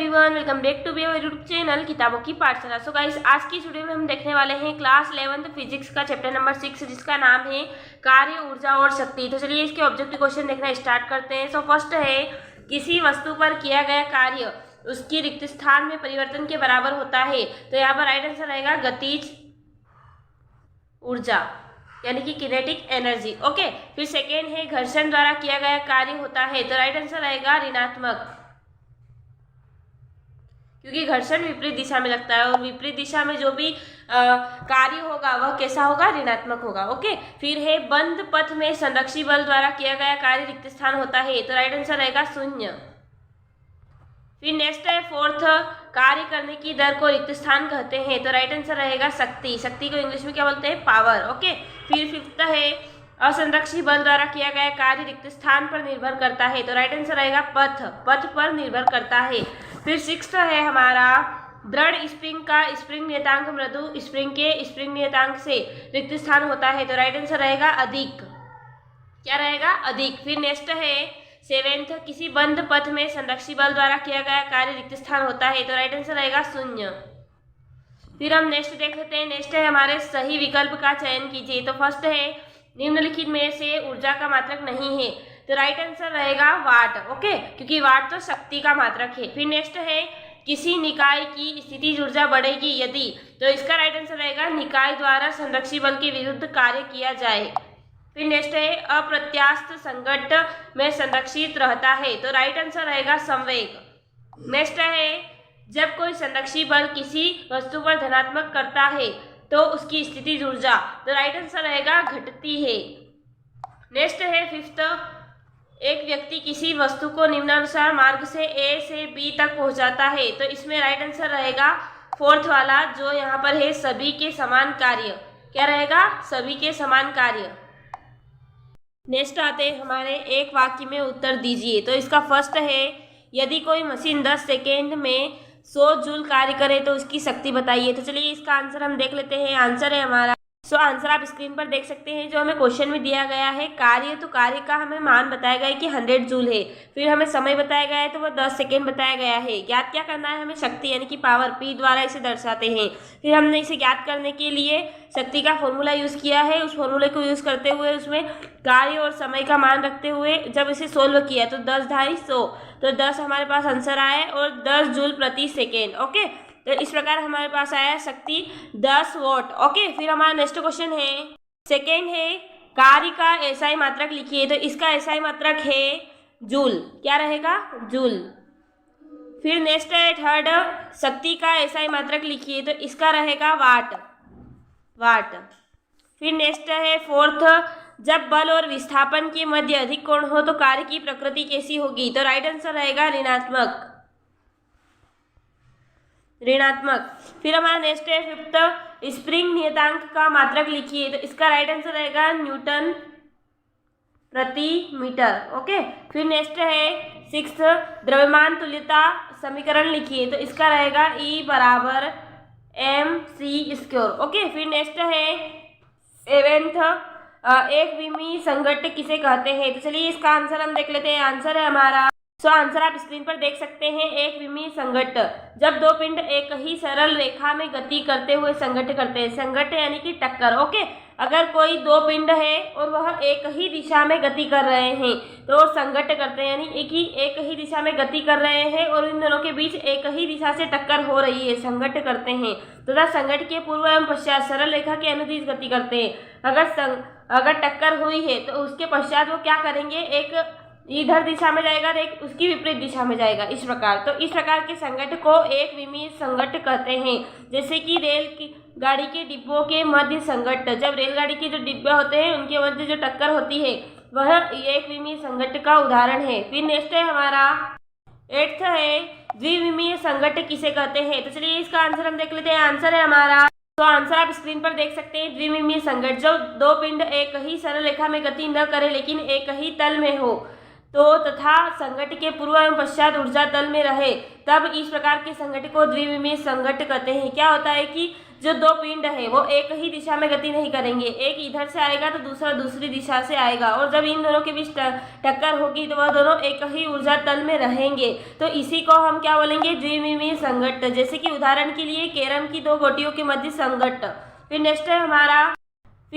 Everyone, welcome back to मेरे YouTube channel किताबों की पाठशाला। सो गाइस, आज की वीडियो में हम देखने वाले हैं क्लास 11th फिजिक्स का चैप्टर नंबर 6 जिसका नाम है कार्य, ऊर्जा और शक्ति। तो चलिए इसके ऑब्जेक्टिव क्वेश्चन देखना स्टार्ट करते हैं। सो फर्स्ट है, किसी वस्तु पर किया गया कार्य उसकी रिक्त स्थान में परिवर्तन के बराबर होता है। तो यहाँ पर राइट आंसर रहेगा गतिज ऊर्जा यानी कि किनेटिक एनर्जी। ओके, फिर सेकेंड है, घर्षण द्वारा किया गया कार्य होता है। तो राइट आंसर रहेगा ऋणात्मक, क्योंकि घर्षण विपरीत दिशा में लगता है और विपरीत दिशा में जो भी कार्य होगा वह कैसा होगा, ऋणात्मक होगा। ओके, फिर है, बंद पथ में संरक्षी बल द्वारा किया गया कार्य रिक्त स्थान होता है। तो राइट आंसर रहेगा शून्य। फिर नेक्स्ट है फोर्थ, कार्य करने की दर को रिक्त स्थान कहते हैं। तो राइट आंसर रहेगा शक्ति। शक्ति को इंग्लिश में क्या बोलते हैं, पावर। ओके, फिर फिफ्थ है, असंरक्षी बल द्वारा किया गया कार्य रिक्त स्थान पर निर्भर करता है। तो राइट आंसर रहेगा पथ, पथ पर निर्भर करता है। फिर सिक्स्थ है हमारा, दृढ़ स्प्रिंग का स्प्रिंग नियतांक मृदु स्प्रिंग के स्प्रिंग नियतांक से रिक्त स्थान होता है। तो राइट आंसर रहेगा अधिक। क्या रहेगा, अधिक। फिर नेक्स्ट है सेवेंथ, किसी बंद पथ में संरक्षी बल द्वारा किया गया कार्य रिक्त स्थान होता है। तो राइट आंसर रहेगा शून्य। फिर हम नेक्स्ट देख लेते हैं। नेक्स्ट है हमारे, सही विकल्प का चयन कीजिए। तो फर्स्ट है, निम्नलिखित में से ऊर्जा का मात्रक नहीं है। तो राइट आंसर रहेगा वाट। ओके, क्योंकि वाट तो शक्ति का मात्रक है। फिर नेक्स्ट है, किसी निकाय की स्थितिज ऊर्जा बढ़ेगी यदि। तो इसका राइट आंसर रहेगा निकाय द्वारा संरक्षी बल के विरुद्ध कार्य किया जाए। फिर नेक्स्ट है, अप्रत्यास्थ संघट्ट में संरक्षित रहता है। तो राइट आंसर रहेगा संवेग। नेक्स्ट है, जब कोई संरक्षी बल किसी वस्तु पर धनात्मक करता है तो उसकी स्थितिज ऊर्जा। तो राइट आंसर रहेगा घटती है। नेक्स्ट है फिफ्थ, एक व्यक्ति किसी वस्तु को निम्नानुसार मार्ग से ए से बी तक पहुंचाता है। तो इसमें राइट आंसर रहेगा फोर्थ वाला, जो यहाँ पर है सभी के समान कार्य। क्या रहेगा, सभी के समान कार्य। नेक्स्ट आते हैं हमारे, एक वाक्य में उत्तर दीजिए। तो इसका फर्स्ट है, यदि कोई मशीन 10 सेकेंड में 100 जूल कार्य करे तो उसकी शक्ति बताइए। तो चलिए इसका आंसर हम देख लेते हैं। आंसर है हमारा, आंसर आप स्क्रीन पर देख सकते हैं, जो हमें क्वेश्चन में दिया गया है कार्य। तो कार्य का हमें मान बताया गया है कि 100 जूल है। फिर हमें समय बताया गया है तो वह 10 सेकेंड बताया गया है। ज्ञात क्या करना है हमें, शक्ति यानी कि पावर, पी द्वारा इसे दर्शाते हैं। फिर हमने इसे ज्ञात करने के लिए शक्ति का फॉर्मूला यूज़ किया है। उस फॉर्मूले को यूज़ करते हुए उसमें कार्य और समय का मान रखते हुए जब इसे सोल्व किया तो 10 ढाई 100, तो 10 हमारे पास आंसर आया और 10 जूल प्रति सेकेंड। ओके, तो इस प्रकार हमारे पास आया शक्ति 10 वॉट। ओके, फिर हमारा नेक्स्ट क्वेश्चन है, सेकेंड है, कार्य का एसआई मात्रक लिखिए। तो इसका एसआई मात्रक है जूल। क्या रहेगा, जूल। फिर नेक्स्ट है थर्ड, शक्ति का एसआई मात्रक लिखिए। तो इसका रहेगा वाट, वाट। फिर नेक्स्ट है फोर्थ, जब बल और विस्थापन के मध्य अधिक कोण हो तो कार्य की प्रकृति कैसी होगी। तो राइट आंसर रहेगा ऋणात्मक, ऋणात्मक। फिर हमारा नेक्स्ट है फिफ्थ, स्प्रिंग नियतांक का मात्रक लिखिए। तो इसका राइट आंसर रहेगा न्यूटन प्रति मीटर। ओके, फिर नेक्स्ट है सिक्स्थ, द्रव्यमान तुल्यता समीकरण लिखिए। तो इसका रहेगा E बराबर mc²। ओके, फिर नेक्स्ट है सेवेंथ, एक विमीय संघट्ट किसे कहते हैं। तो चलिए इसका आंसर हम देख लेते हैं। आंसर है हमारा, आंसर आप स्क्रीन पर देख सकते हैं, एक विमीय संघट्ट, जब दो पिंड एक ही सरल रेखा में गति करते हुए संघट्ट करते हैं। संघट्ट यानी कि टक्कर। ओके, अगर कोई दो पिंड है और वह एक ही दिशा में गति कर रहे हैं तो संघट्ट करते हैं, यानी एक ही दिशा में गति कर रहे हैं और इन दोनों के बीच एक ही दिशा से टक्कर हो रही है, संघट्ट करते हैं। तथा संघट्ट के पूर्व एवं पश्चात सरल रेखा के अनुदिश गति करते हैं। अगर टक्कर हुई है तो उसके पश्चात वो क्या करेंगे, एक इधर दिशा में जाएगा और एक उसकी विपरीत दिशा में जाएगा, इस प्रकार। तो इस प्रकार के संघट्ट को एक विमीय संघट्ट कहते हैं। जैसे कि रेल की गाड़ी के डिब्बों के मध्य संघट्ट, जब रेलगाड़ी के जो डिब्बे होते हैं उनके मध्य जो टक्कर होती है वह एक विमीय संघट्ट का उदाहरण है। फिर नेक्स्ट है हमारा एट्थ है, द्विविमीय संघट्ट किसे कहते हैं। तो चलिए इसका आंसर हम देख लेते हैं। आंसर है हमारा, तो आंसर आप स्क्रीन पर देख सकते हैं, द्विविमीय संघट्ट, जब दो पिंड एक ही सरल रेखा में गति न करे लेकिन एक ही तल में हो तो तथा संघट्ट के पूर्व एवं पश्चात ऊर्जा तल में रहे, तब इस प्रकार के संघट्ट को द्विविमीय संघट्ट कहते हैं। क्या होता है कि जो दो पिंड है वो एक ही दिशा में गति नहीं करेंगे, एक इधर से आएगा तो दूसरा दूसरी दिशा से आएगा, और जब इन दोनों के बीच टक्कर होगी तो वह दोनों एक ही ऊर्जा तल में रहेंगे। तो इसी को हम क्या बोलेंगे, द्विविमीय संघट्ट। जैसे कि उदाहरण के लिए कैरम की दो गोटियों के मध्य संघट्ट। फिर नेक्स्ट है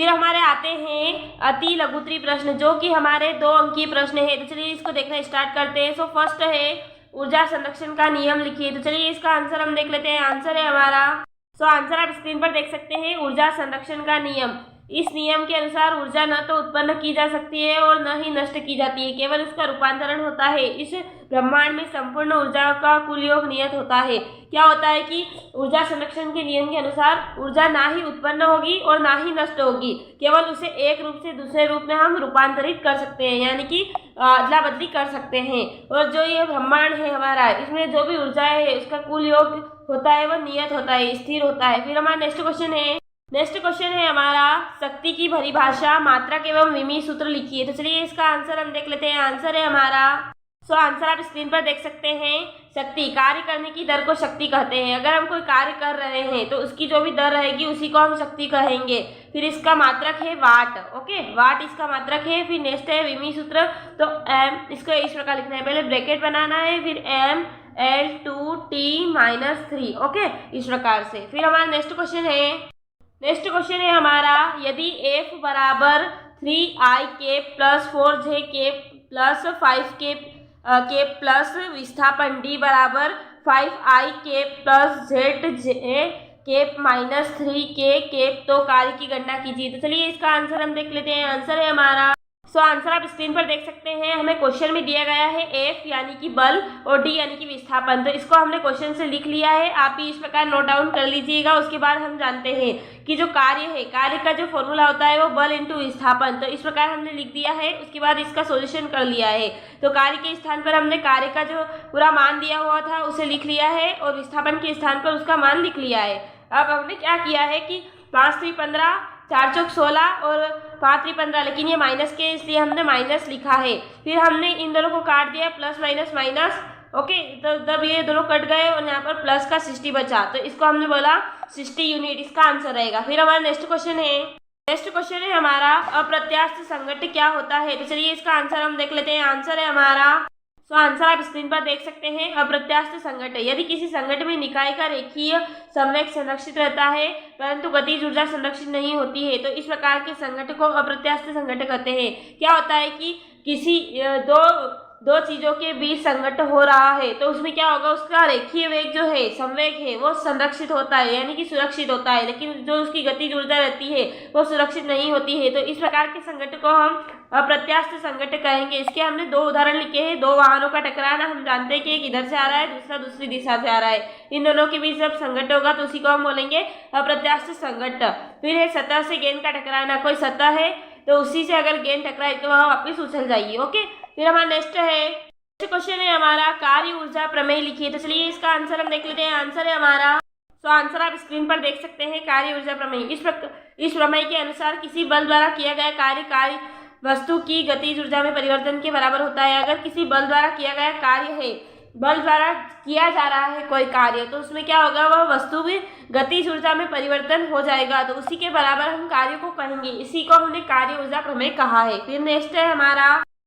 हमारे आते हैं अति लघुत्तरी प्रश्न, जो कि हमारे 2 अंकीय प्रश्न है। तो चलिए इसको देखना स्टार्ट करते हैं। सो फर्स्ट है ऊर्जा संरक्षण का नियम लिखिए। तो चलिए इसका आंसर हम देख लेते हैं। आंसर है हमारा, आंसर आप स्क्रीन पर देख सकते हैं, ऊर्जा संरक्षण का नियम। इस नियम के अनुसार ऊर्जा न तो उत्पन्न की जा सकती है और न ही नष्ट की जाती है, केवल उसका रूपांतरण होता है। इस ब्रह्मांड में संपूर्ण ऊर्जा का कुल योग नियत होता है। क्या होता है कि ऊर्जा संरक्षण के नियम के अनुसार ऊर्जा ना ही उत्पन्न होगी और ना ही नष्ट होगी, केवल उसे एक रूप से दूसरे रूप में हम रूपांतरित कर सकते हैं, यानी कि अदला बदली कर सकते हैं। और जो ये ब्रह्मांड है हमारा, इसमें जो भी ऊर्जा है उसका कुल योग होता है वह नियत होता है, स्थिर होता है। फिर हमारा नेक्स्ट क्वेश्चन है हमारा, शक्ति की परिभाषा, मात्रक एवं विमीय सूत्र लिखिए। तो चलिए इसका आंसर हम देख लेते हैं। आंसर है हमारा, आंसर आप स्क्रीन पर देख सकते हैं। शक्ति, कार्य करने की दर को शक्ति कहते हैं। अगर हम कोई कार्य कर रहे हैं तो उसकी जो भी दर रहेगी उसी को हम शक्ति कहेंगे। फिर इसका मात्रक है वाट, ओके, वाट इसका मात्रक है। फिर नेक्स्ट है विमीय सूत्र, तो एम, इसको इस प्रकार लिखना है, पहले ब्रैकेट बनाना है, फिर एम L2T-3, ओके, इस प्रकार से। फिर हमारा नेक्स्ट क्वेश्चन है हमारा, यदि F बराबर 3i plus 4j plus 5k plus विस्थापन D बराबर 5i plus zj minus 3k, तो कार्य की गणना कीजिए। तो चलिए इसका आंसर हम देख लेते हैं। आंसर है हमारा, आंसर आप स्क्रीन पर देख सकते हैं। हमें क्वेश्चन में दिया गया है F यानी कि बल और D यानी कि विस्थापन, तो इसको हमने क्वेश्चन से लिख लिया है। आप भी इस प्रकार नोट डाउन कर लीजिएगा। उसके बाद हम जानते हैं कि जो कार्य है, कार्य का जो फॉर्मूला होता है वो बल इंटू विस्थापन, तो इस प्रकार हमने लिख दिया है। उसके बाद इसका सॉल्यूशन कर लिया है। तो कार्य के स्थान पर हमने कार्य का जो पूरा मान दिया हुआ था उसे लिख लिया है, और विस्थापन के स्थान पर उसका मान लिख लिया है। अब हमने क्या किया है कि 5 3 15, 4 चौक 16 और 5 3 15, लेकिन ये माइनस के इसलिए हमने माइनस लिखा है। फिर हमने इन दोनों को काट दिया, प्लस माइनस माइनस, ओके, तो जब ये दोनों कट गए और यहाँ पर प्लस का 60 बचा, तो इसको हमने बोला 60 यूनिट, इसका आंसर रहेगा। फिर हमारा नेक्स्ट क्वेश्चन है हमारा, अप्रत्यास्थ संघट्ट क्या होता है। तो चलिए इसका आंसर हम देख लेते हैं। आंसर है हमारा, आंसर आप स्क्रीन पर देख सकते हैं। अप्रत्यास्थ संघट्ट, यदि किसी संघट्ट में निकाय का रेखीय संवेग संरक्षित रहता है परंतु गतिज ऊर्जा संरक्षित नहीं होती है, तो इस प्रकार के संघट्ट को अप्रत्यास्थ संघट्ट कहते हैं। क्या होता है कि किसी दो चीजों के बीच संघट्ट हो रहा है, तो उसमें क्या होगा, उसका रेखीय वेग जो है, संवेग है, वो संरक्षित होता है, यानी कि सुरक्षित होता है, लेकिन जो उसकी गतिज ऊर्जा रहती है वो सुरक्षित नहीं होती है। तो इस प्रकार के संघट्ट को हम अप्रत्यास्थ संघट्ट कहेंगे। इसके हमने 2 उदाहरण लिखे हैं। 2 वाहनों का टकराना, हम जानते हैं कि एक इधर से आ रहा है, दूसरा दूसरी दिशा से आ रहा है। इन दोनों के बीच जब संघट्ट होगा तो उसी को हम बोलेंगे अप्रत्यास्थ संघट्ट। फिर है सतह से गेंद का टकराना, कोई सतह है तो उसी से अगर गेंद टकराए तो वह वापस उछल जाएगी, ओके। फिर हमारा नेक्स्ट क्वेश्चन है हमारा, कार्य ऊर्जा प्रमेय लिखिए। तो चलिए इसका आंसर हम देख लेते हैं। आंसर है हमारा, आंसर आप स्क्रीन पर देख सकते हैं। कार्य ऊर्जा प्रमेय, इस प्रमेय के अनुसार किसी बल द्वारा किया गया कार्य वस्तु की गतिज ऊर्जा में परिवर्तन के बराबर होता है। अगर किसी बल द्वारा किया गया कार्य है, बल द्वारा किया जा रहा है कोई कार्य, तो उसमें क्या होगा, वह वस्तु भी गतिज ऊर्जा में परिवर्तन हो जाएगा, तो उसी के बराबर हम कार्य को कहेंगे। इसी को हमने कार्य ऊर्जा प्रमेय कहा है। फिर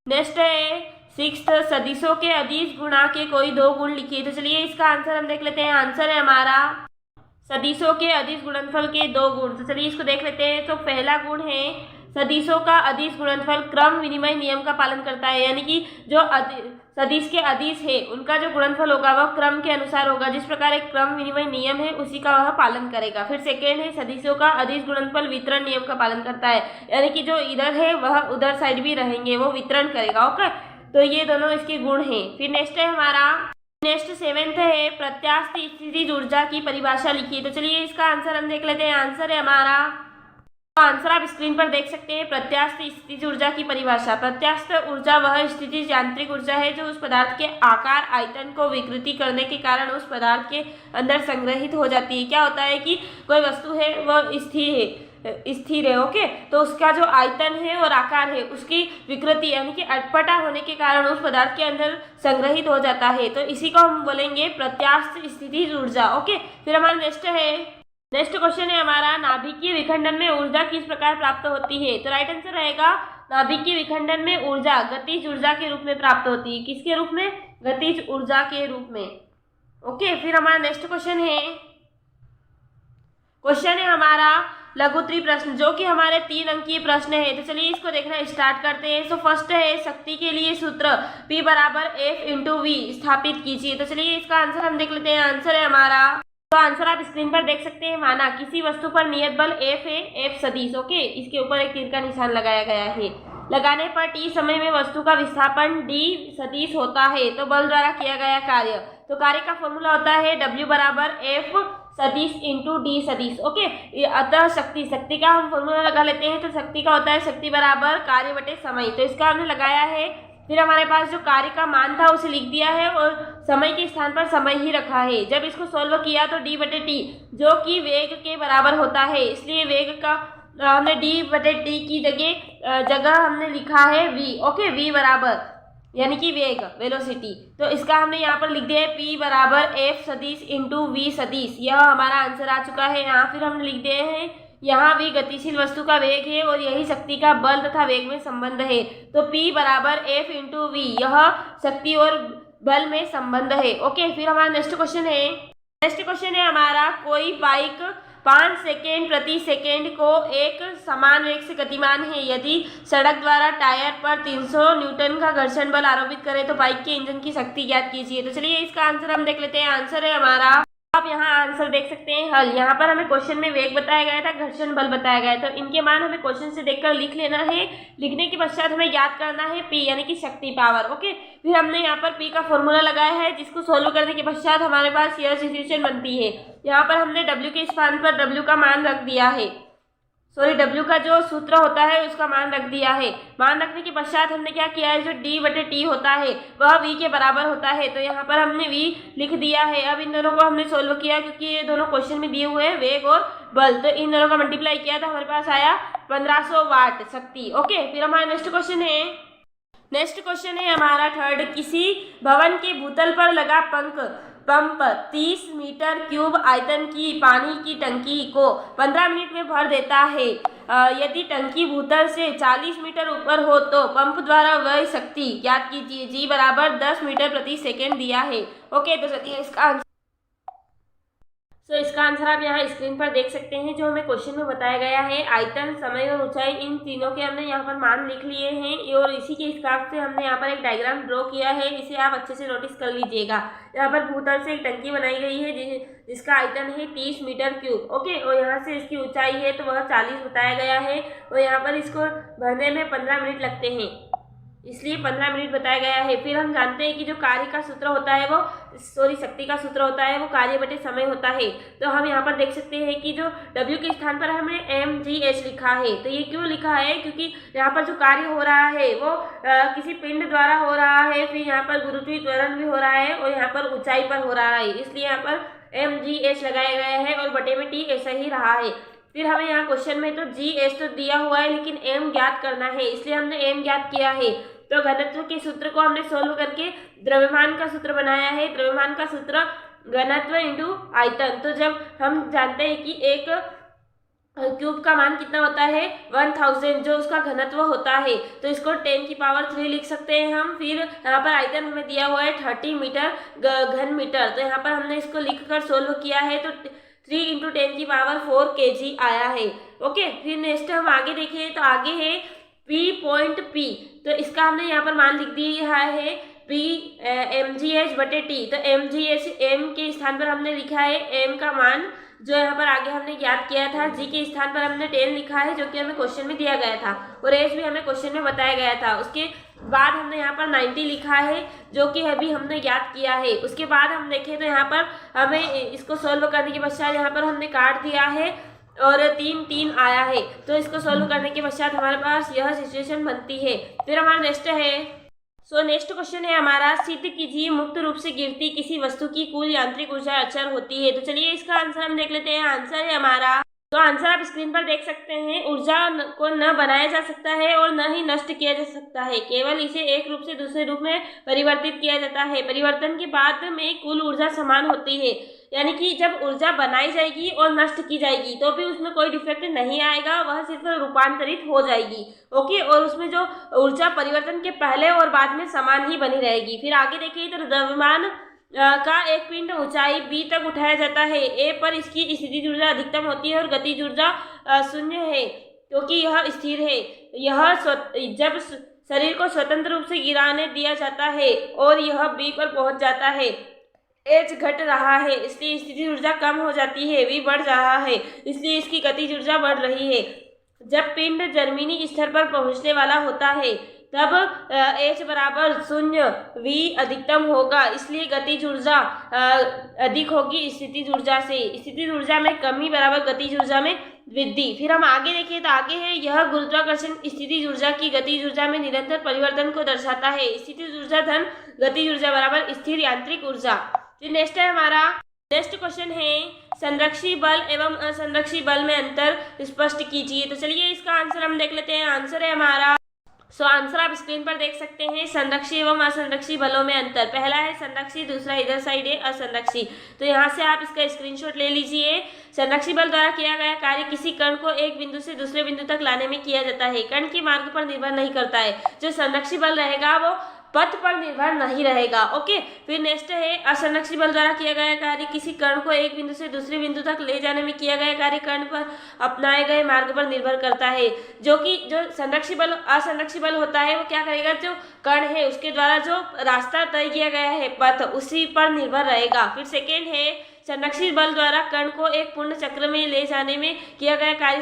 नेक्स्ट है 6th, सदिशों के अदिश गुणा के कोई 2 गुण लिखिए। तो चलिए इसका आंसर हम देख लेते हैं। आंसर है हमारा, सदिशों के अदिश गुणनफल के 2 गुण। तो चलिए इसको देख लेते हैं। तो पहला गुण है, सदिशों का अदिश गुणनफल क्रम विनिमय नियम का पालन करता है, यानी कि जो सदिश के अदिश है उनका जो गुणनफल होगा वह क्रम के अनुसार होगा। जिस प्रकार एक क्रम विनिमय नियम है उसी का वह पालन करेगा। फिर सेकेंड है, सदिशों का अदिश गुणनफल वितरण नियम का पालन करता है, यानी कि जो इधर है वह उधर साइड भी रहेंगे, वो वितरण करेगा, ओके। तो ये दोनों इसके गुण हैं। फिर नेक्स्ट है हमारा, 7th है, प्रत्यास्थ स्थितिज ऊर्जा की परिभाषा लिखिए। तो चलिए इसका आंसर हम देख लेते हैं। आंसर है हमारा, आंसर आप स्क्रीन पर देख सकते हैं। प्रत्यास्थ स्थितिज ऊर्जा की परिभाषा, प्रत्यास्थ ऊर्जा वह स्थितिज यांत्रिक ऊर्जा है जो उस पदार्थ के आकार आयतन को विकृति करने के कारण उस पदार्थ के अंदर संग्रहित हो जाती है। क्या होता है कि कोई वस्तु है वह स्थिर है, ओके, तो उसका जो आयतन है और आकार है उसकी विकृति यानी कि अटपटा होने के कारण उस पदार्थ के अंदर संग्रहित हो जाता है, तो इसी को हम बोलेंगे प्रत्यास्थ स्थितिज ऊर्जा, ओके। फिर हमारा नेक्स्ट है नेक्स्ट क्वेश्चन है हमारा, नाभिकीय विखंडन में ऊर्जा किस प्रकार प्राप्त होती है? तो राइट आंसर रहेगा नाभिकीय विखंडन में ऊर्जा गतिज ऊर्जा के रूप में प्राप्त होती है। किसके रूप में? गतिज ऊर्जा के रूप में। ओके, फिर हमारा नेक्स्ट क्वेश्चन है हमारा लघुत्तरी प्रश्न, जो कि हमारे 3 अंकीय प्रश्न है। तो चलिए इसको देखना स्टार्ट करते हैं। सो फर्स्ट है, शक्ति के लिए सूत्र P बराबर F इंटू V स्थापित कीजिए। तो चलिए इसका आंसर हम देख लेते हैं। आंसर है हमारा, तो आंसर आप स्क्रीन पर देख सकते हैं। माना किसी वस्तु पर नियत बल F है, F सदिश। ओके, इसके ऊपर एक तीर का निशान लगाया गया है। लगाने पर t समय में वस्तु का विस्थापन d सदिश होता है। तो बल द्वारा किया गया कार्य, तो कार्य का फॉर्मूला होता है W बराबर F सदिश इंटू डी सदिश। ओके, अतः शक्ति का हम फॉर्मूला लगा लेते हैं। तो शक्ति का होता है शक्ति बराबर कार्य बटे समय। तो इसका हमने लगाया है। फिर हमारे पास जो कार्य का मान था उसे लिख दिया है और समय के स्थान पर समय ही रखा है। जब इसको सोल्व किया तो d बटे टी जो कि वेग के बराबर होता है, इसलिए वेग का हमने d बटे टी की जगह हमने लिखा है v। ओके, v बराबर यानी कि वेग, वेलोसिटी। तो इसका हमने यहाँ पर लिख दिया है P बराबर F सदिश इंटू V सदिश। यह हमारा आंसर आ चुका है। यहाँ फिर हमने लिख दिए हैं, यहाँ V गतिशील वस्तु का वेग है और यही शक्ति का बल तथा वेग में संबंध है। तो P बराबर F इंटू V, यह शक्ति और बल में संबंध है। ओके, फिर हमारा नेक्स्ट क्वेश्चन है हमारा, कोई बाइक 5 सेकेंड प्रति सेकेंड को एक समान वेग से गतिमान है। यदि सड़क द्वारा टायर पर 300 न्यूटन का घर्षण बल आरोपित करे तो बाइक के इंजन की शक्ति ज्ञात कीजिए। तो चलिए इसका आंसर हम देख लेते हैं। आंसर है हमारा, आप यहाँ आंसर देख सकते हैं हल। यहाँ पर हमें क्वेश्चन में वेग बताया गया था, घर्षण बल बताया गया है। तो इनके मान हमें क्वेश्चन से देखकर लिख लेना है। लिखने के पश्चात हमें याद करना है P यानी कि शक्ति पावर। ओके, फिर हमने यहाँ पर P का फॉर्मूला लगाया है, जिसको सोल्व करने के पश्चात हमारे पास यह सिचुएशन बनती है। यहाँ पर हमने W के स्थान पर W का मान रख दिया है, W का जो सूत्र होता है उसका मान रख दिया है। मान रखने के पश्चात हमने क्या किया है, जो d बटे टी होता है वह v के बराबर होता है। तो यहाँ पर हमने v लिख दिया है। अब इन दोनों को हमने सोल्व किया, क्योंकि ये दोनों क्वेश्चन में दिए हुए हैं वेग और बल। तो इन दोनों का मल्टीप्लाई किया तो हमारे पास आया 1500 वाट शक्ति। ओके, फिर हमारा नेक्स्ट क्वेश्चन है हमारा थर्ड, किसी भवन के भूतल पर लगा पंप 30 मीटर क्यूब आयतन की पानी की टंकी को 15 मिनट में भर देता है। यदि टंकी भूतल से 40 मीटर ऊपर हो तो पंप द्वारा वह शक्ति ज्ञात कीजिए। G बराबर 10 मीटर प्रति सेकेंड दिया है। ओके, तो चलिए इसका आंसर आप यहाँ स्क्रीन पर देख सकते हैं, जो हमें क्वेश्चन में बताया गया है। आयतन, समय और ऊंचाई, इन तीनों के हमने यहाँ पर मान लिख लिए हैं और इसी के हिसाब से हमने यहाँ पर एक डायग्राम ड्रॉ किया है। इसे आप अच्छे से नोटिस कर लीजिएगा। यहाँ पर भूतल से एक टंकी बनाई गई है जिसका आयतन है 30 मीटर क्यूब। ओके, और यहाँ से इसकी ऊंचाई है तो वह 40 बताया गया है और यहाँ पर इसको भरने में 15 मिनट लगते हैं, इसलिए 15 मिनट बताया गया है। फिर हम जानते हैं कि जो कार्य का सूत्र होता है शक्ति का सूत्र होता है वो कार्य बटे समय होता है। तो हम यहाँ पर देख सकते हैं कि जो W के स्थान पर हमने mgh लिखा है। तो ये क्यों लिखा है, क्योंकि यहाँ पर जो कार्य हो रहा है वो किसी पिंड द्वारा हो रहा है, फिर यहाँ पर गुरुत्वीय त्वरण भी हो रहा है और यहाँ पर ऊंचाई पर हो रहा है, इसलिए यहाँ पर mgh लगाया गया है और बटे में t ऐसा ही रहा है। फिर हमें यहाँ क्वेश्चन में तो gh तो दिया हुआ है, लेकिन m ज्ञात करना है, इसलिए हमने m ज्ञात किया है। तो घनत्व के सूत्र को हमने सोल्व करके द्रव्यमान का सूत्र बनाया है। द्रव्यमान का सूत्र घनत्व इंटू आयतन। तो जब हम जानते हैं कि एक क्यूब का मान कितना होता है 1000, जो उसका घनत्व होता है, तो इसको 10 की पावर 3 लिख सकते हैं हम। फिर यहाँ पर आयतन हमें दिया हुआ है 30 मीटर घन मीटर। तो यहाँ पर हमने इसको लिखकर सोल्व किया है, तो 3 इंटू 10 की पावर 4 kg आया है। ओके, फिर नेक्स्ट हम आगे देखें तो आगे है P. तो इसका हमने यहाँ पर मान लिख दिया है P mgh बटे t। तो mgh m के स्थान पर हमने लिखा है m का मान, जो यहाँ पर आगे हमने ज्ञात किया था। G के स्थान पर हमने 10 लिखा है, जो कि हमें क्वेश्चन में दिया गया था, और h भी हमें क्वेश्चन में बताया गया था। उसके बाद हमने यहाँ पर 90 लिखा है, जो कि अभी हमने ज्ञात किया है। उसके बाद हम देखें तो यहाँ पर हमें इसको सोल्व करने के पश्चात यहाँ पर हमने काट दिया है और 3 आया है। तो इसको सोल्व करने के पश्चात हमारे पास यह सिचुएशन बनती है। फिर हमारा नेक्स्ट क्वेश्चन है हमारा, सिद्ध कीजिए मुक्त रूप से गिरती किसी वस्तु की कुल यांत्रिक ऊर्जा अचर होती है। तो चलिए इसका आंसर हम देख लेते हैं। आंसर है हमारा, तो आंसर आप स्क्रीन पर देख सकते हैं। ऊर्जा को न बनाया जा सकता है और न ही नष्ट किया जा सकता है, केवल इसे एक रूप से दूसरे रूप में परिवर्तित किया जाता है। परिवर्तन के बाद में कुल ऊर्जा समान होती है। यानी कि जब ऊर्जा बनाई जाएगी और नष्ट की जाएगी तो भी उसमें कोई डिफेक्ट नहीं आएगा, वह सिर्फ रूपांतरित हो जाएगी। ओके, और उसमें जो ऊर्जा परिवर्तन के पहले और बाद में समान ही बनी रहेगी। फिर आगे देखिए तो द्रव्यमान का एक पिंड ऊंचाई b तक उठाया जाता है। a पर इसकी स्थितिज ऊर्जा अधिकतम होती है और गतिज ऊर्जा शून्य है क्योंकि यह स्थिर है। यह जब शरीर को स्वतंत्र रूप से गिराने दिया जाता है और यह b पर पहुंच जाता है, h घट रहा है इसलिए स्थितिज ऊर्जा कम हो जाती है, v बढ़ रहा है इसलिए इसकी गतिज ऊर्जा बढ़ रही है। जब पिंड जर्मीनी स्तर पर पहुंचने वाला होता है तब h बराबर 0 v अधिकतम होगा इसलिए गतिज ऊर्जा अधिक होगी स्थितिज ऊर्जा से। स्थितिज ऊर्जा में कमी बराबर गतिज ऊर्जा में वृद्धि। फिर हम आगे देखिए तो आगे है यह गुरुत्वाकर्षण स्थितिज ऊर्जा की गतिज ऊर्जा में निरंतर परिवर्तन को दर्शाता है। स्थितिज ऊर्जा धन गतिज ऊर्जा बराबर स्थिर यांत्रिक ऊर्जा। फिर नेक्स्ट है हमारा नेक्स्ट क्वेश्चन है संरक्षी बल एवं असंरक्षी बल में अंतर स्पष्ट कीजिए। तो चलिए इसका आंसर हम देख लेते हैं। आंसर है हमारा आंसर आप स्क्रीन पर देख सकते हैं। संरक्षी एवं असंरक्षी बलों में अंतर, पहला है संरक्षी, दूसरा इधर साइड है असंरक्षी। तो यहाँ से आप इसका स्क्रीनशॉट ले लीजिए। संरक्षी बल द्वारा किया गया कार्य किसी कण को एक बिंदु से दूसरे बिंदु तक लाने में किया जाता है, कण के मार्ग पर निर्भर नहीं करता है। जो संरक्षी बल रहेगा वो पथ पर निर्भर नहीं रहेगा। ओके, फिर नेक्स्ट है असंरक्षी बल द्वारा किया गया कार्य किसी कण को एक बिंदु से दूसरे बिंदु तक ले जाने में किया गया कार्य कण पर अपनाए गए मार्ग पर निर्भर करता है। जो संरक्षी बल असंरक्षी बल होता है वो क्या करेगा, जो कण है उसके द्वारा जो रास्ता तय किया गया है पथ उसी पर निर्भर रहेगा। फिर सेकेंड है संरक्षी बल द्वारा कण को एक पूर्ण चक्र में ले जाने में किया गया कार्य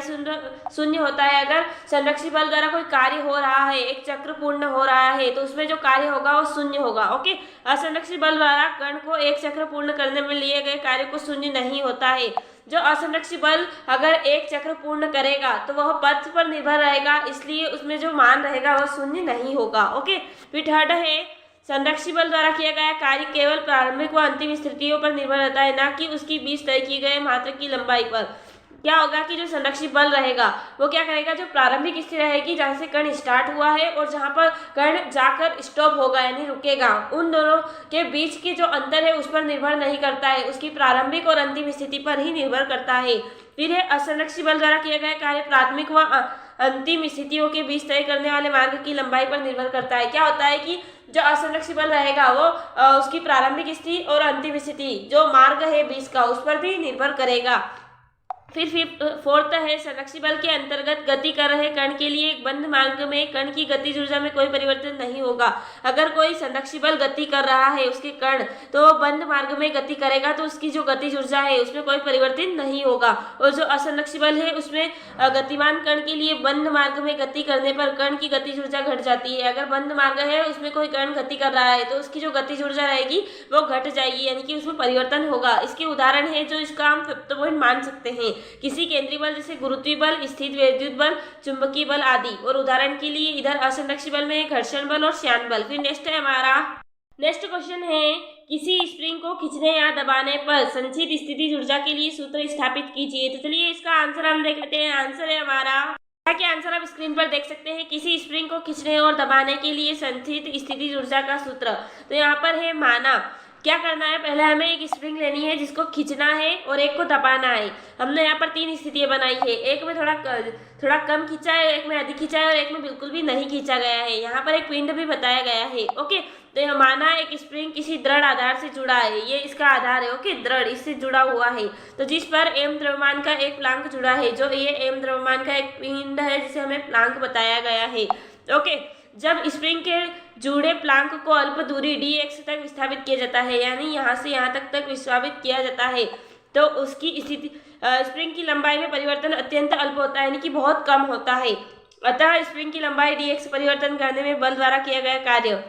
शून्य होता है। अगर संरक्षी बल द्वारा कोई कार्य हो रहा है, एक चक्र पूर्ण हो रहा है, तो उसमें जो कार्य होगा वो शून्य होगा। ओके, असंरक्षी बल द्वारा कण को एक चक्र पूर्ण करने में लिए गए कार्य को शून्य नहीं होता है। जो असंरक्षी बल अगर एक चक्र पूर्ण करेगा तो वह पथ पर निर्भर रहेगा, इसलिए उसमें जो मान रहेगा वह शून्य नहीं होगा। ओके, फिर थर्ड है संरक्षी बल द्वारा किया गया कार्य केवल प्रारंभिक व अंतिम स्थितियों पर निर्भर रहता है, न कि उसकी बीच तय किए गए मात्रा की लंबाई पर। क्या होगा कि जो संरक्षी बल रहेगा वो क्या करेगा, जो प्रारंभिक स्थिति रहेगी जहाँ से कण स्टार्ट हुआ है और जहाँ पर कण जाकर स्टॉप होगा यानी रुकेगा, उन दोनों के बीच की जो अंतर है उस पर निर्भर नहीं करता है, उसकी प्रारंभिक और अंतिम स्थिति पर ही निर्भर करता है। फिर है असंरक्षी बल द्वारा किया गया कार्य प्राथमिक व अंतिम स्थितियों के बीच तय करने वाले मार्ग की लंबाई पर निर्भर करता है। क्या होता है कि जो असंरक्षी बल रहेगा वो उसकी प्रारंभिक स्थिति और अंतिम स्थिति जो मार्ग है बीच का उस पर भी निर्भर करेगा। फिर फोर्थ है संरक्षी बल के अंतर्गत गति कर रहे कण के लिए एक बंद मार्ग में कण की गतिज ऊर्जा में कोई परिवर्तन नहीं होगा। अगर कोई संरक्षी बल गति कर रहा है उसके कण तो वो बंद मार्ग में गति करेगा तो उसकी जो गतिज ऊर्जा है उसमें कोई परिवर्तन नहीं होगा। और जो असंरक्षी बल है उसमें गतिमान कण के लिए बंद मार्ग में गति करने पर कण की गतिज ऊर्जा घट जाती है। अगर बंद मार्ग है उसमें कोई कण गति कर रहा है तो उसकी जो गतिज ऊर्जा रहेगी वो घट जाएगी, यानी कि उसमें परिवर्तन होगा। इसके उदाहरण है जो इसका हम फिफ्थ पॉइंट मान सकते हैं, किसी केंद्रीय बल जैसे गुरुत्वीय बल, स्थित विद्युत बल, चुंबकीय बल आदि। और उदाहरण के लिए इधर असंरक्षी बल में घर्षण बल और श्यान बल। फिर नेक्स्ट है हमारा नेक्स्ट क्वेश्चन है किसी स्प्रिंग को खींचने या दबाने पर संचित स्थितिज ऊर्जा के लिए सूत्र स्थापित कीजिए। तो चलिए इसका आंसर हम देख लेते हैं। आंसर है हमारा के आंसर आप स्क्रीन पर देख सकते हैं। किसी स्प्रिंग को खींचने और दबाने के लिए संचित स्थितिज ऊर्जा का सूत्र। तो यहाँ पर है माना, क्या करना है, पहले हमें एक स्प्रिंग लेनी है जिसको खींचना है और एक को दबाना है। हमने यहाँ पर तीन स्थितियाँ बनाई है, एक में थोड़ा कम खींचा है, एक में अधिक खींचा है और एक में बिल्कुल भी नहीं खींचा गया है। यहाँ पर एक पिंड भी बताया गया है। ओके, तो यह माना एक स्प्रिंग किसी दृढ़ आधार से जुड़ा है, ये इसका आधार है। ओके, दृढ़ इससे जुड़ा हुआ है, तो जिस पर m द्रव्यमान का एक प्लांक जुड़ा है, जो ये m द्रव्यमान का एक पिंड है जिसे हमें प्लांक बताया गया है। ओके, जब स्प्रिंग के जुड़े प्लांक को अल्प दूरी dx तक विस्थापित किया जाता है, यानी यहाँ से यहाँ तक विस्थापित किया जाता है, तो उसकी स्थिति स्प्रिंग की लंबाई में परिवर्तन अत्यंत अल्प होता है, यानी कि बहुत कम होता है। अतः स्प्रिंग की लंबाई dx परिवर्तन करने में बल द्वारा किया गया कार्य,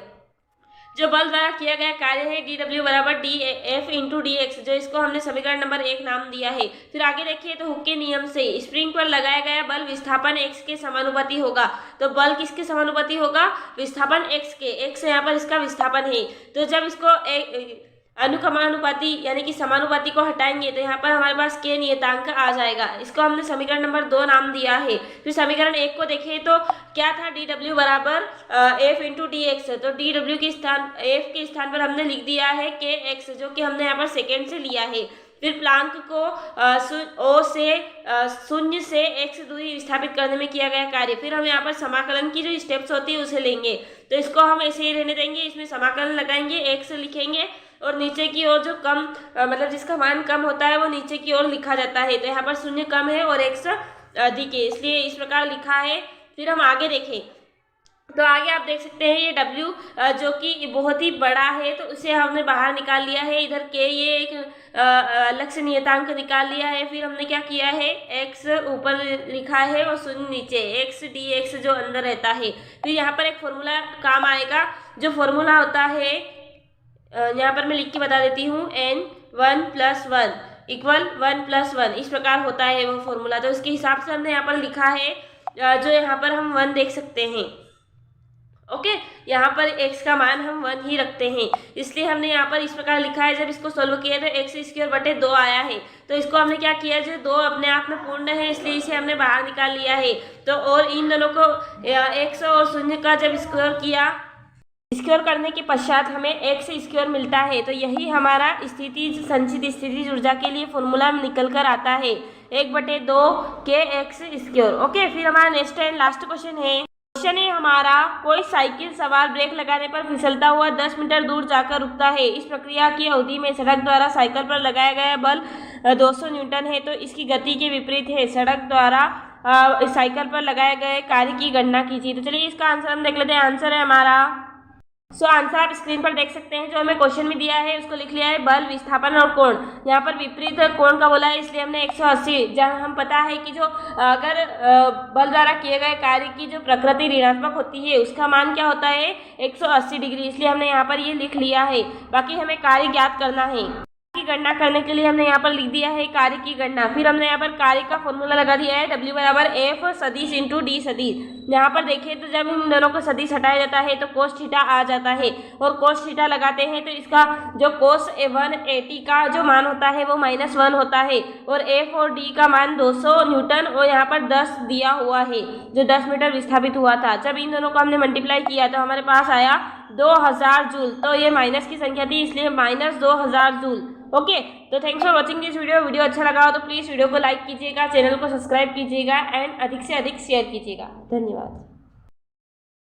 जो बल द्वारा किया गया कार्य है dw बराबर df इंटू dx, जो इसको हमने समीकरण नंबर 1 नाम दिया है। फिर आगे देखिए तो हुक के नियम से स्प्रिंग पर लगाया गया बल विस्थापन x के समानुपाती होगा। तो बल किसके समानुपाती होगा, विस्थापन x के, x यहाँ पर इसका विस्थापन है। तो जब इसको अनुक्रमानुपाती यानी कि समानुपाती को हटाएंगे तो यहाँ पर हमारे पास k नियतांक आ जाएगा। इसको हमने समीकरण नंबर 2 नाम दिया है। फिर समीकरण 1 को देखें तो क्या था, dw बराबर f इंटू dx, तो dw के स्थान f के स्थान पर हमने लिख दिया है kx, जो कि हमने यहाँ पर सेकेंड से लिया है। फिर प्लांक को O से शून्य से x दूरी विस्थापित करने में किया गया कार्य। फिर हम यहाँ पर समाकलन की जो स्टेप्स होती है उसे लेंगे, तो इसको हम ऐसे ही रहने देंगे। इसमें समाकलन लगाएंगे, x लिखेंगे और नीचे की ओर जो कम मतलब जिसका मान कम होता है वो नीचे की ओर लिखा जाता है। तो यहाँ पर शून्य कम है और x अधिक है, इसलिए इस प्रकार लिखा है। फिर हम आगे देखें तो आगे आप देख सकते हैं ये W जो कि बहुत ही बड़ा है, तो उसे हमने बाहर निकाल लिया है। इधर K ये एक अलग से नियतांक निकाल लिया है। फिर हमने क्या किया है, x ऊपर लिखा है और शून्य नीचे, x dx जो अंदर रहता है। फिर यहाँ पर एक फॉर्मूला काम आएगा, जो फॉर्मूला होता है यहाँ पर मैं लिख के बता देती हूँ, n1 + 1 = 1 + 1, इस प्रकार होता है वो फॉर्मूला। तो उसके हिसाब से हमने यहाँ पर लिखा है, जो यहाँ पर हम 1 देख सकते हैं। ओके, यहाँ पर x का मान हम 1 ही रखते हैं, इसलिए हमने यहाँ पर इस प्रकार लिखा है। जब इसको सोल्व किया तो x² 2 आया है, तो इसको हमने क्या किया, जो 2 अपने आप में पूर्ण है इसलिए इसे हमने बाहर निकाल लिया है। तो और इन दोनों को x और शून्य का जब स्क्वायर किया, स्क्वायर करने के पश्चात हमें x² मिलता है। तो यही हमारा संचित स्थितिज ऊर्जा के लिए फॉर्मूला निकल कर आता है, 1/2 kx²। ओके, फिर हमारा नेक्स्ट एंड लास्ट क्वेश्चन है हमारा, कोई साइकिल सवार ब्रेक लगाने पर फिसलता हुआ 10 मीटर दूर जाकर रुकता है। इस प्रक्रिया की अवधि में सड़क द्वारा साइकिल पर लगाया गया बल 200 न्यूटन है, तो इसकी गति के विपरीत है। सड़क द्वारा साइकिल पर लगाए गए कार्य की गणना कीजिए। तो चलिए इसका आंसर हम देख लेते हैं। आंसर है हमारा, आंसर आप स्क्रीन पर देख सकते हैं, जो हमें क्वेश्चन में दिया है उसको लिख लिया है, बल, विस्थापन और कोण। यहाँ पर विपरीत कोण का बोला है, इसलिए हमने 180, जहाँ हम पता है कि जो अगर बल द्वारा किए गए कार्य की जो प्रकृति ऋणात्मक होती है उसका मान क्या होता है, 180 डिग्री, इसलिए हमने यहाँ पर ये लिख लिया है। बाकी हमें कार्य ज्ञात करना है, की गणना करने के लिए हमने यहाँ पर लिख दिया है कार्य की गणना। फिर हमने यहाँ पर कार्य का फॉर्मूला लगा दिया है, W = F सदिश × D सदिश। यहाँ पर देखिए तो जब इन दोनों को सदिश हटाया जाता है तो cos θ आ जाता है, और cos θ लगाते हैं तो इसका जो cos 180 का जो मान होता है वो -1 होता है, और F और D का मान 200 न्यूटन और यहाँ पर 10 दिया हुआ है, जो 10 मीटर विस्थापित हुआ था। जब इन दोनों को हमने मल्टीप्लाई किया तो हमारे पास आया 2000 जूल, तो ये माइनस की संख्या थी इसलिए -2000 जूल। ओके, तो thanks for watching this video अच्छा लगा हो तो प्लीज़ वीडियो को लाइक कीजिएगा, चैनल को सब्सक्राइब कीजिएगा एंड अधिक से अधिक शेयर कीजिएगा। धन्यवाद।